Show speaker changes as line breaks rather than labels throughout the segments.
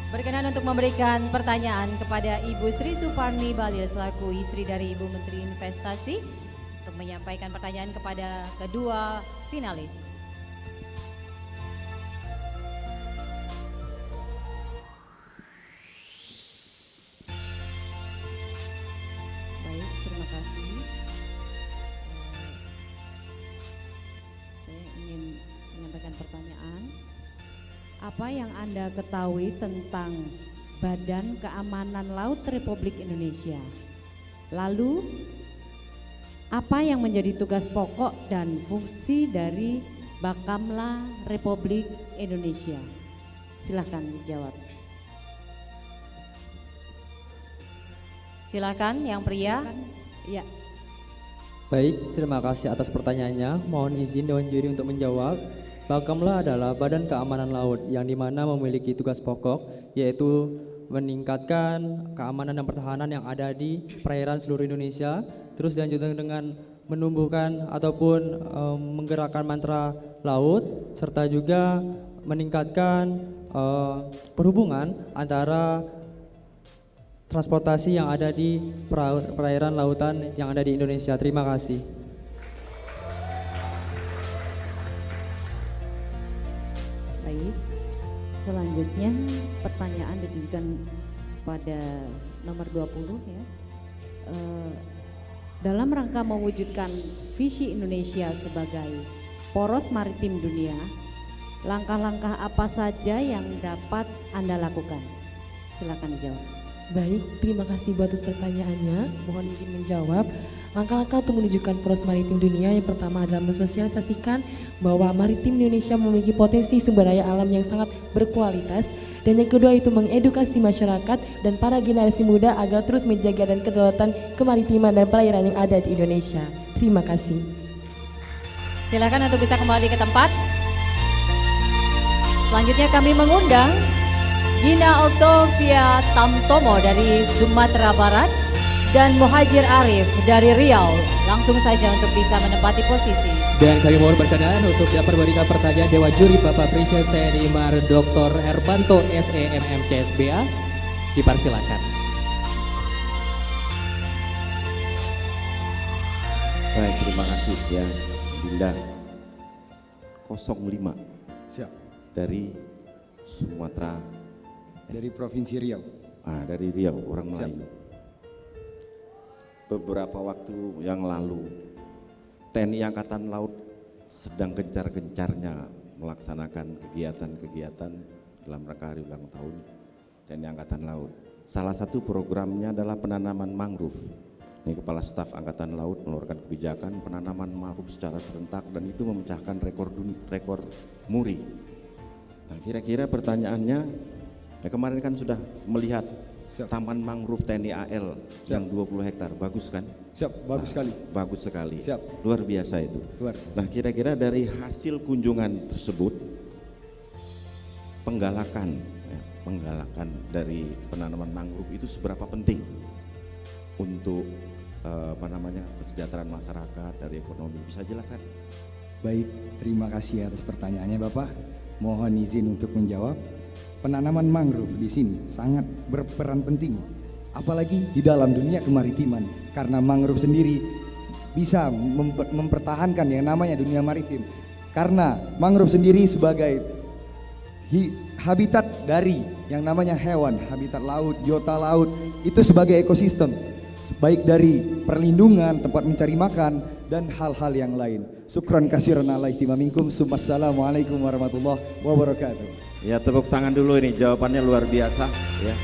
Berkenan untuk memberikan pertanyaan kepada Ibu Sri Suparni Balil selaku istri dari Ibu Menteri Investasi untuk menyampaikan pertanyaan kepada kedua finalis. Baik, terima kasih. Saya ingin menyampaikan pertanyaan. Apa yang Anda ketahui tentang Badan Keamanan Laut Republik Indonesia? Lalu, apa yang menjadi tugas pokok dan fungsi dari Bakamla Republik Indonesia? Silakan dijawab. Silakan yang pria. Ya.
Baik, terima kasih atas pertanyaannya. Mohon izin Dewan Juri untuk menjawab. Bakamla adalah Badan Keamanan Laut yang dimana memiliki tugas pokok yaitu meningkatkan keamanan dan pertahanan yang ada di perairan seluruh Indonesia. Terus dilanjutkan dengan menumbuhkan ataupun menggerakkan mantra laut serta juga meningkatkan perhubungan antara transportasi yang ada di perairan lautan yang ada di Indonesia. Terima kasih.
Baik, selanjutnya pertanyaan ditujukan pada nomor 20 ya. Dalam rangka mewujudkan visi Indonesia sebagai poros maritim dunia, langkah-langkah apa saja yang dapat Anda lakukan? Silakan dijawab.
Baik, terima kasih buat atas pertanyaannya. Mohon izin menjawab. Langkah-langkah untuk menunjukkan poros maritim dunia yang pertama adalah mensosialisasikan bahwa maritim Indonesia memiliki potensi sumber daya alam yang sangat berkualitas, dan yang kedua itu mengedukasi masyarakat dan para generasi muda agar terus menjaga dan kedaulatan kemaritiman dan perairan yang ada di Indonesia. Terima kasih.
Silakan untuk bisa kembali ke tempat. Selanjutnya kami mengundang Gina Octavia Tamtomo dari Sumatera Barat dan Muhajir Arif dari Riau. Langsung saja untuk bisa menempati posisi.
Dan kami mohon berkenan untuk dapat memberikan pertanyaan Dewan Juri Bapak Brigjen TNI Mar Dr. Hermanto SEMMCSBA. Dipersilakan.
Baik, terima kasih ya Dinda 05.
Siap.
Dari Sumatera.
Dari Provinsi Riau.
Dari Riau, orang
Siap.
Melayu. Beberapa waktu yang lalu TNI Angkatan Laut sedang gencar-gencarnya melaksanakan kegiatan-kegiatan dalam rangka hari ulang tahun TNI Angkatan Laut. Salah satu programnya adalah penanaman mangrove. Ini Kepala Staf Angkatan Laut mengeluarkan kebijakan penanaman mangrove secara serentak dan itu memecahkan rekor muri. Nah, kira-kira pertanyaannya, kemarin kan sudah melihat
Siap.
Taman Mangrove TNI AL yang 20 hektar, bagus kan?
Siap, bagus sekali.
Bagus sekali.
Siap.
Luar biasa itu.
Luar biasa.
Nah, kira-kira dari hasil kunjungan tersebut, penggalakan dari penanaman mangrove itu seberapa penting untuk kesejahteraan masyarakat, dari ekonomi, bisa jelaskan?
Baik, terima kasih atas pertanyaannya Bapak. Mohon izin untuk menjawab. Penanaman mangrove di sini sangat berperan penting, apalagi di dalam dunia kemaritiman, karena mangrove sendiri bisa mempertahankan yang namanya dunia maritim. Karena mangrove sendiri sebagai habitat dari yang namanya hewan, habitat laut, biota laut, itu sebagai ekosistem, baik dari perlindungan, tempat mencari makan, dan hal-hal yang lain. Syukran kasiran ala ihtimamikum. Assalamualaikum warahmatullahi wabarakatuh.
Ya, tepuk tangan dulu, ini jawabannya luar biasa ya.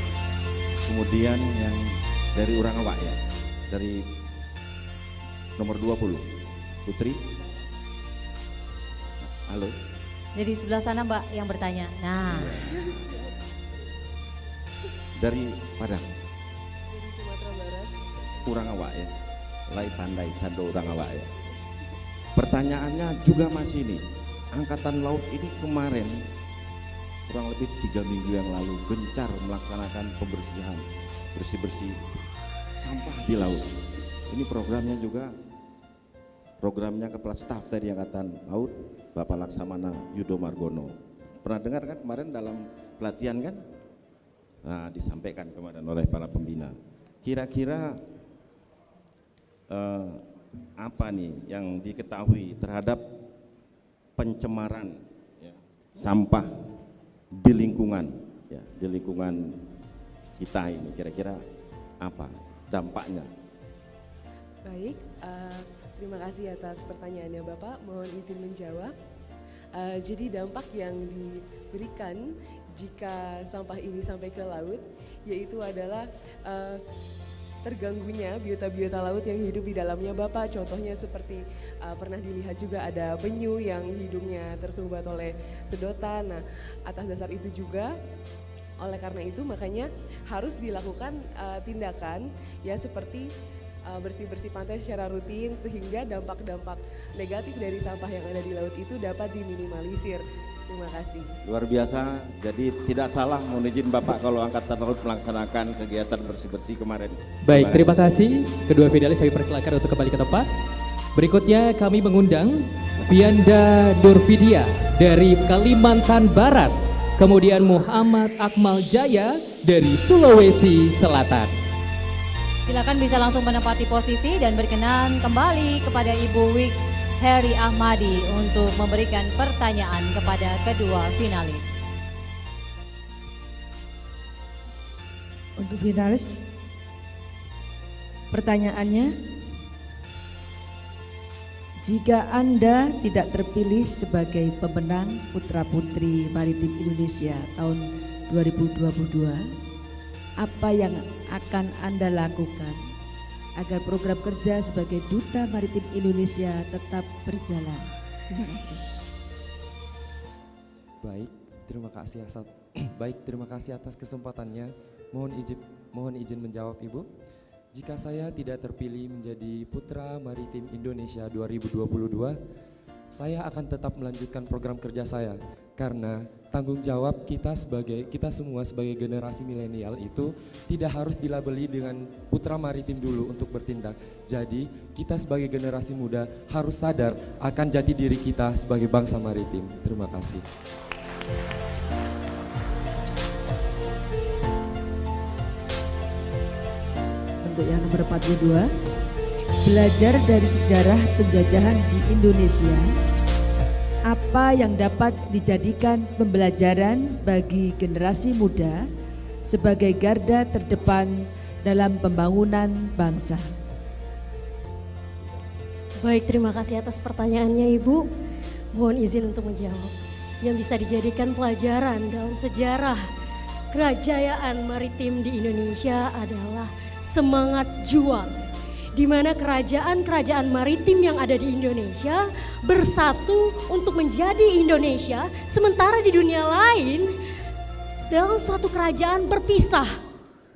Kemudian yang dari Awak ya, dari nomor 20 Putri. Halo.
Jadi sebelah sana Mbak yang bertanya. Nah,
Dari Padang. Awak ya. Lai pandai cando Awak ya. Pertanyaannya juga masih ini. Angkatan Laut ini kemarin kurang lebih 3 minggu yang lalu gencar melaksanakan pembersihan, bersih-bersih sampah di laut. Ini programnya Kepala Staf tadi Angkatan Laut, Bapak Laksamana Yudo Margono. Pernah dengar kan kemarin dalam pelatihan kan? disampaikan kemarin oleh para pembina. Kira-kira apa nih yang diketahui terhadap pencemaran ya, sampah di lingkungan kita ini, kira-kira apa dampaknya?
Baik, terima kasih atas pertanyaannya Bapak, mohon izin menjawab. Jadi dampak yang diberikan jika sampah ini sampai ke laut yaitu adalah terganggunya biota-biota laut yang hidup di dalamnya Bapak. Contohnya seperti pernah dilihat juga ada penyu yang hidungnya tersumbat oleh sedotan. Nah, atas dasar itu juga oleh karena itu makanya harus dilakukan tindakan ya seperti bersih-bersih pantai secara rutin sehingga dampak-dampak negatif dari sampah yang ada di laut itu dapat diminimalisir. Terima kasih.
Luar biasa, jadi tidak salah, mohon izin Bapak kalau Angkatan Laut melaksanakan kegiatan bersih-bersih kemarin.
Baik, terima kasih. Kedua finalis kami persilakan untuk kembali ke tempat. Berikutnya kami mengundang Vianda Durvidia dari Kalimantan Barat. Kemudian Muhammad Akmal Jaya dari Sulawesi Selatan.
Silakan bisa langsung menempati posisi dan berkenan kembali kepada Ibu Wik Heri Ahmadi untuk memberikan pertanyaan kepada kedua finalis.
Untuk finalis, pertanyaannya, jika Anda tidak terpilih sebagai pemenang Putra Putri Maritim Indonesia tahun 2022, apa yang akan Anda lakukan agar program kerja sebagai Duta Maritim Indonesia tetap berjalan? Terima kasih.
Baik, terima kasih atas kesempatannya. Mohon izin menjawab Ibu. Jika saya tidak terpilih menjadi Putra Maritim Indonesia 2022, saya akan tetap melanjutkan program kerja saya karena tanggung jawab kita semua sebagai generasi milenial itu tidak harus dilabeli dengan putra maritim dulu untuk bertindak. Jadi kita sebagai generasi muda harus sadar akan jati diri kita sebagai bangsa maritim. Terima kasih.
Untuk yang nomor 42, belajar dari sejarah penjajahan di Indonesia, apa yang dapat dijadikan pembelajaran bagi generasi muda sebagai garda terdepan dalam pembangunan bangsa?
Baik, terima kasih atas pertanyaannya Ibu. Mohon izin untuk menjawab. Yang bisa dijadikan pelajaran dalam sejarah kerajaan maritim di Indonesia adalah semangat juang, di mana kerajaan-kerajaan maritim yang ada di Indonesia bersatu untuk menjadi Indonesia, sementara di dunia lain dalam suatu kerajaan berpisah,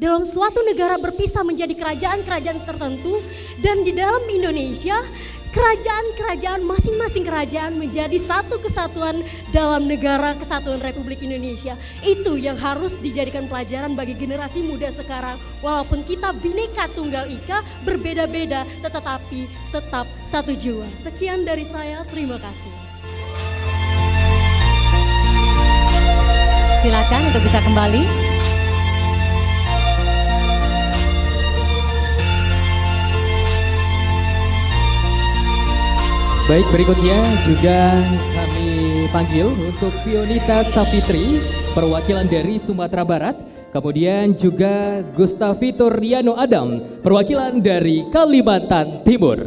dalam suatu negara berpisah menjadi kerajaan-kerajaan tertentu, dan di dalam Indonesia kerajaan-kerajaan masing-masing kerajaan menjadi satu kesatuan dalam negara kesatuan Republik Indonesia. Itu yang harus dijadikan pelajaran bagi generasi muda sekarang. Walaupun kita Bhinneka Tunggal Ika, berbeda-beda tetapi tetap satu jua. Sekian dari saya, terima kasih.
Silakan untuk bisa kembali.
Baik, berikutnya juga kami panggil untuk Fionita Safitri, perwakilan dari Sumatera Barat. Kemudian juga Gustavito Riano Adam, perwakilan dari Kalimantan Timur.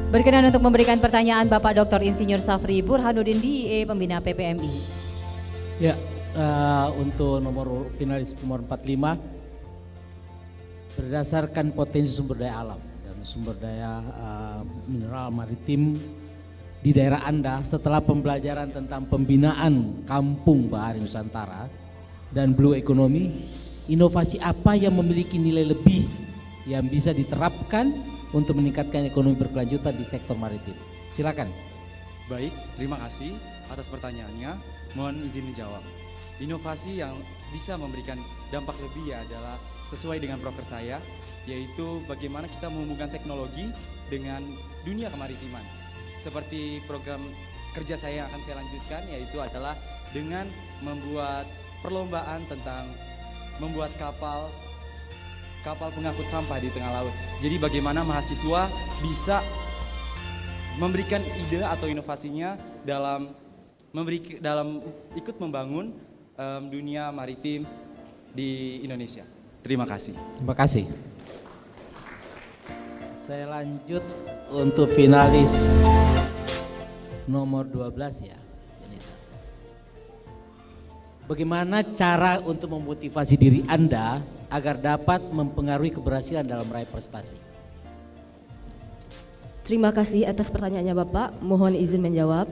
Berkenan untuk memberikan pertanyaan Bapak Dr. Insinyur Safri Burhanuddin DIE, Pembina PPMI.
Ya, untuk nomor finalis nomor 45, berdasarkan potensi sumber daya alam dan sumber daya mineral maritim di daerah Anda setelah pembelajaran tentang pembinaan Kampung Bahari Nusantara dan Blue Economy, inovasi apa yang memiliki nilai lebih yang bisa diterapkan untuk meningkatkan ekonomi berkelanjutan di sektor maritim? Silakan.
Baik, terima kasih atas pertanyaannya. Mohon izin dijawab. Inovasi yang bisa memberikan dampak lebih adalah sesuai dengan broker saya, yaitu bagaimana kita menghubungkan teknologi dengan dunia kemaritiman. seperti program kerja saya yang akan saya lanjutkan, yaitu adalah dengan membuat perlombaan tentang membuat kapal pengangkut sampah di tengah laut. Jadi bagaimana mahasiswa bisa memberikan ide atau inovasinya dalam ikut membangun dunia maritim di Indonesia. Terima kasih.
Terima kasih. Saya lanjut untuk finalis nomor 12 ya. Bagaimana cara untuk memotivasi diri Anda agar dapat mempengaruhi keberhasilan dalam meraih prestasi?
Terima kasih atas pertanyaannya Bapak, mohon izin menjawab.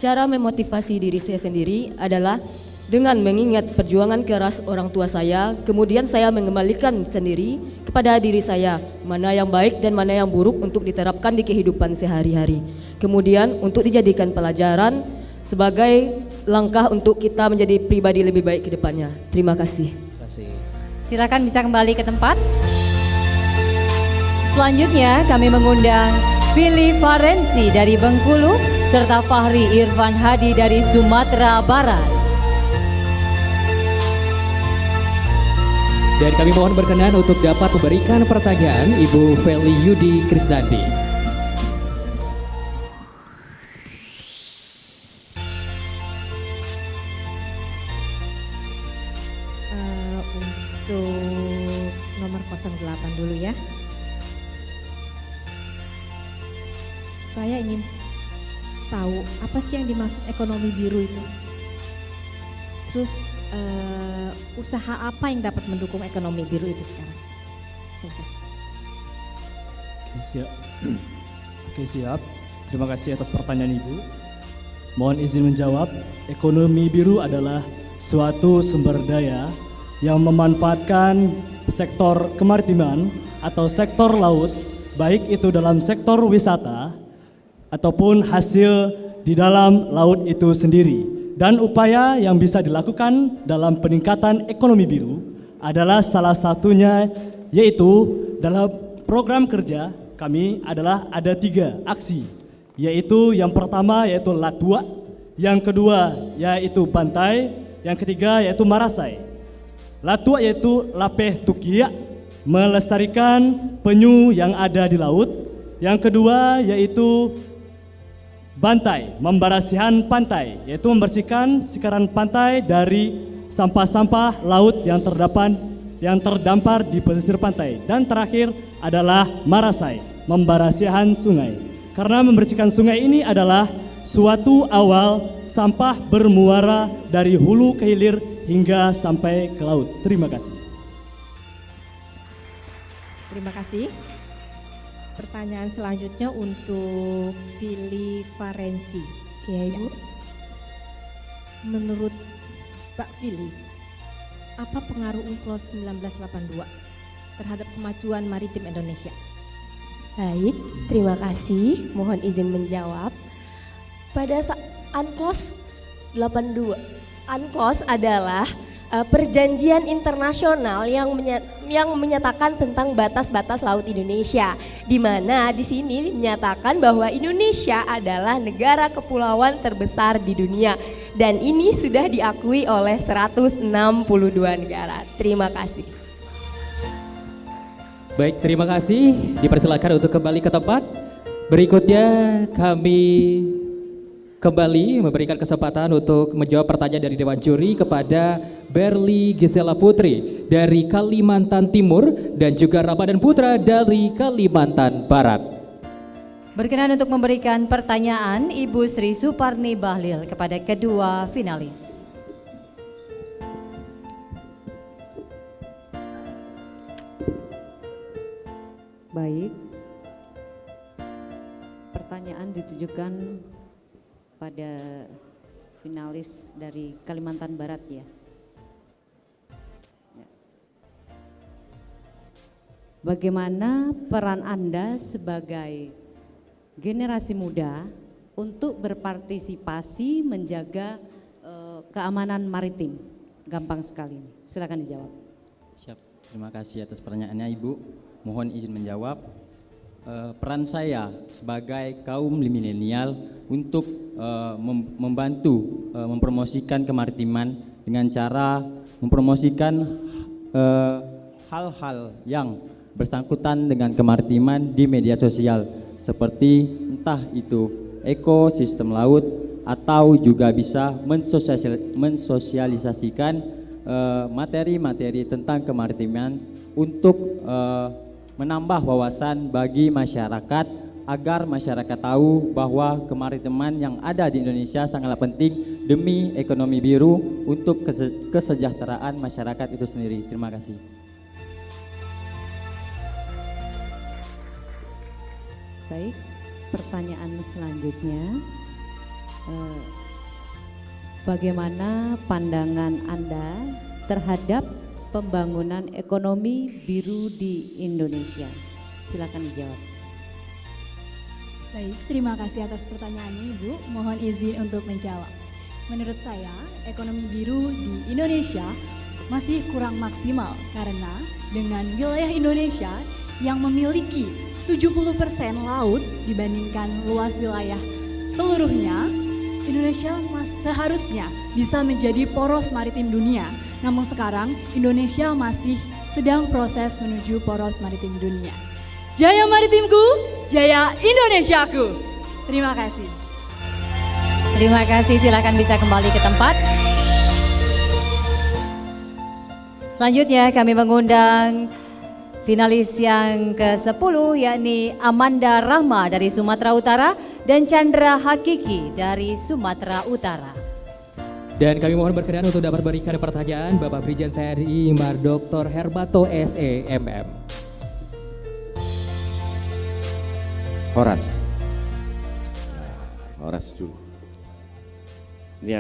Cara memotivasi diri saya sendiri adalah dengan mengingat perjuangan keras orang tua saya, kemudian saya mengembalikan sendiri kepada diri saya, mana yang baik dan mana yang buruk untuk diterapkan di kehidupan sehari-hari. Kemudian untuk dijadikan pelajaran sebagai langkah untuk kita menjadi pribadi lebih baik ke depannya. Terima kasih.
Terima kasih.
Silakan bisa kembali ke tempat. Selanjutnya kami mengundang Fili Farensi dari Bengkulu serta Fahri Irfan Hadi dari Sumatera Barat.
Dan kami mohon berkenan untuk dapat memberikan pertanyaan Ibu Feli Yudi Krisdanti.
Untuk nomor 08 dulu ya. Saya ingin tahu apa sih yang dimaksud ekonomi biru itu. Terus usaha apa yang dapat mendukung ekonomi biru itu sekarang? Silakan.
Oke, siap. Oke, siap. Terima kasih atas pertanyaan Ibu. Mohon izin menjawab, ekonomi biru adalah suatu sumber daya yang memanfaatkan sektor kemaritiman atau sektor laut, baik itu dalam sektor wisata ataupun hasil di dalam laut itu sendiri. Dan upaya yang bisa dilakukan dalam peningkatan ekonomi biru adalah salah satunya yaitu dalam program kerja kami adalah ada 3 aksi, yaitu yang pertama yaitu Latua, yang kedua yaitu Bantai, yang ketiga yaitu Marasai. Latua yaitu Lapeh Tukia, melestarikan penyu yang ada di laut. Yang kedua yaitu Bantai, membersihan pantai, yaitu membersihkan sikaran pantai dari sampah-sampah laut yang terdampar di pesisir pantai. Dan terakhir adalah Marasai, membersihan sungai. Karena membersihkan sungai ini adalah suatu awal sampah bermuara dari hulu ke hilir hingga sampai ke laut. Terima kasih.
Terima kasih. Pertanyaan selanjutnya untuk Fili Farensi. Ya Ibu. Menurut Mbak Fili, apa pengaruh UNCLOS 1982 terhadap kemajuan maritim Indonesia?
Baik, terima kasih. Mohon izin menjawab. Pada saat UNCLOS 82, UNCLOS adalah perjanjian internasional yang menyatakan tentang batas-batas laut Indonesia, di mana di sini menyatakan bahwa Indonesia adalah negara kepulauan terbesar di dunia dan ini sudah diakui oleh 162 negara. Terima kasih.
Baik, terima kasih. Dipersilakan untuk kembali ke tempat. Berikutnya kami kembali memberikan kesempatan untuk menjawab pertanyaan dari Dewan Juri kepada Berli Gisela Putri dari Kalimantan Timur dan juga Ramadan Putra dari Kalimantan Barat.
Berkenan untuk memberikan pertanyaan Ibu Sri Suparni Bahlil kepada kedua finalis.
Baik, pertanyaan ditujukan pada finalis dari Kalimantan Barat ya. Bagaimana peran Anda sebagai generasi muda untuk berpartisipasi menjaga keamanan maritim? Gampang sekali, silakan dijawab.
Siap, terima kasih atas pertanyaannya Ibu. Mohon izin menjawab. peran saya sebagai kaum milenial untuk membantu mempromosikan kemaritiman dengan cara mempromosikan hal-hal yang bersangkutan dengan kemaritiman di media sosial, seperti entah itu ekosistem laut atau juga bisa mensosialisasikan materi-materi tentang kemaritiman untuk menambah wawasan bagi masyarakat agar masyarakat tahu bahwa kemaritiman yang ada di Indonesia sangatlah penting demi ekonomi biru untuk kesejahteraan masyarakat itu sendiri. Terima kasih.
Baik, pertanyaan selanjutnya, bagaimana pandangan Anda terhadap pembangunan ekonomi biru di Indonesia? Silakan dijawab.
Baik, terima kasih atas pertanyaannya Ibu. Mohon izin untuk menjawab. Menurut saya, ekonomi biru di Indonesia masih kurang maksimal karena dengan wilayah Indonesia yang memiliki 70% laut dibandingkan luas wilayah seluruhnya, Indonesia seharusnya bisa menjadi poros maritim dunia. Namun sekarang Indonesia masih sedang proses menuju poros maritim dunia. Jaya maritimku, jaya Indonesiaku. Terima kasih.
Terima kasih, silakan bisa kembali ke tempat. Selanjutnya kami mengundang finalis yang ke-10 yakni Amanda Rahma dari Sumatera Utara dan Chandra Hakiki dari Sumatera Utara.
Dan kami mohon berkenan untuk dapat berikan pertanyaan Bapak Brigjen TNI Mar Dr. Herbato SEMM.
Horas dulu. Ini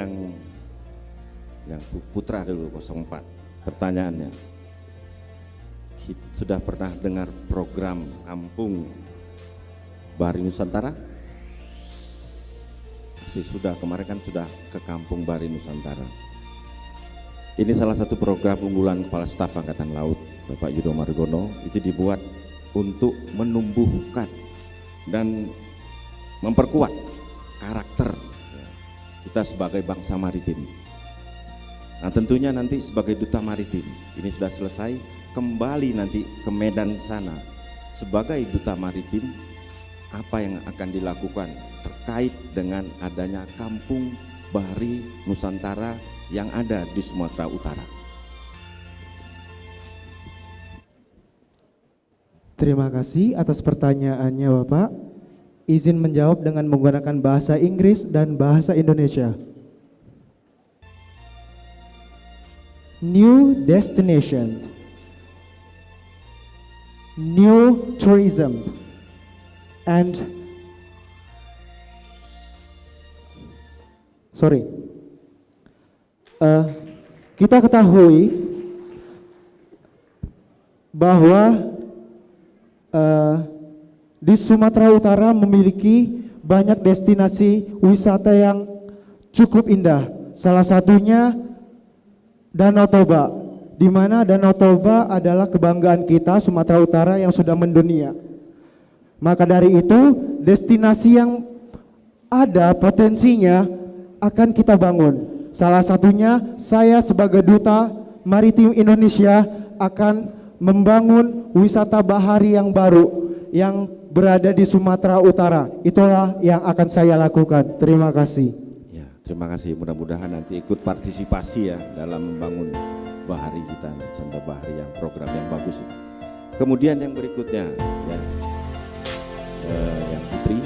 yang putra dulu 04. Pertanyaannya, sudah pernah dengar program Kampung Bahari Nusantara? Pasti sudah, kemarin kan sudah ke Kampung Bahari Nusantara. Ini salah satu program unggulan Kepala Staf Angkatan Laut Bapak Yudo Margono. Itu dibuat untuk menumbuhkan dan memperkuat karakter kita sebagai bangsa maritim. Nah tentunya nanti sebagai duta maritim, ini sudah selesai, kembali nanti ke Medan sana sebagai duta maritim, apa yang akan dilakukan terkait dengan adanya Kampung Bahari Nusantara yang ada di Sumatera Utara.
Terima kasih atas pertanyaannya Bapak. Izin menjawab dengan menggunakan bahasa Inggris dan bahasa Indonesia. New destinations, new tourism, and kita ketahui bahwa di Sumatera Utara memiliki banyak destinasi wisata yang cukup indah. Salah satunya Danau Toba, di mana Danau Toba adalah kebanggaan kita Sumatera Utara yang sudah mendunia. Maka dari itu, destinasi yang ada potensinya akan kita bangun. Salah satunya saya sebagai Duta Maritim Indonesia akan membangun wisata bahari yang baru yang berada di Sumatera Utara. Itulah yang akan saya lakukan. Terima kasih.
Ya, terima kasih. Mudah-mudahan nanti ikut partisipasi ya dalam membangun bahari kita, Nusantara Bahari, yang program yang bagus itu. Kemudian yang berikutnya ya, yang Putri,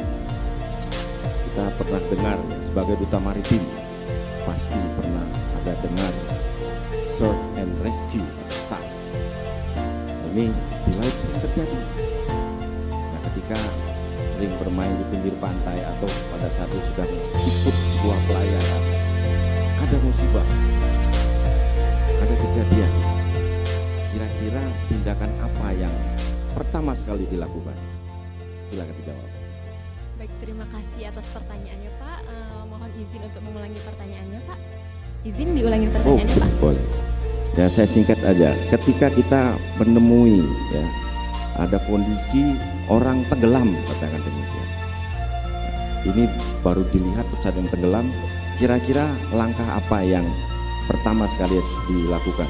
kita pernah dengar sebagai Duta Maritim, pasti pernah ada dengar search and rescue, SAR. Ini di laut sering terjadi. Nah, ketika sering bermain di pinggir pantai atau pada saat itu sedang ikut sebuah pelayaran, ada musibah, ada kejadian. Kira-kira tindakan apa yang pertama sekali dilakukan? Silakan dijawab.
Baik, terima kasih atas pertanyaannya Pak. Mohon izin untuk mengulangi pertanyaannya Pak. Izin diulangi pertanyaannya Pak.
Boleh. Ya, saya singkat aja. Ketika kita menemui ya ada kondisi orang tenggelam, katakan demikian. Ini baru dilihat terus ada yang tenggelam, kira-kira langkah apa yang pertama sekali harus dilakukan?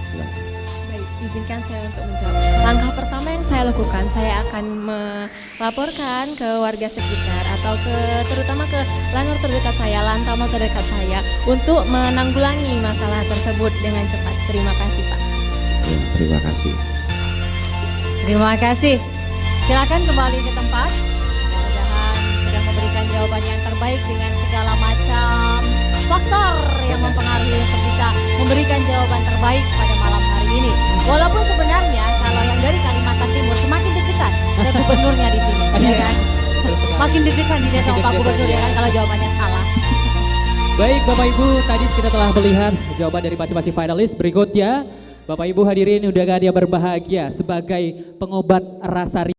Silakan.
Baik, izinkan saya untuk menjawab. Langkah pertama yang saya lakukan, saya akan melaporkan ke warga sekitar atau terutama ke lanur terdekat saya, lantamal terdekat saya untuk menanggulangi masalah tersebut dengan cepat. Terima kasih, Pak.
Ya, terima kasih.
Terima kasih. Silakan kembali ke tempat. Mudah-mudahan sudah memberikan jawaban yang terbaik dengan segala macam faktor yang mempengaruhi untuk bisa memberikan jawaban terbaik pada malam hari ini. Walaupun sebenarnya kalau yang dari Kalimantan Timur semakin deg-degan ada gubernurnya di sini, ya kan? Makin deg-degan di sama Pak Gubernur ya kan kalau jawabannya salah.
Baik Bapak Ibu, tadi kita telah melihat jawaban dari masing-masing finalis. Berikutnya Bapak Ibu hadirin undangan yang berbahagia sebagai pengobat rasa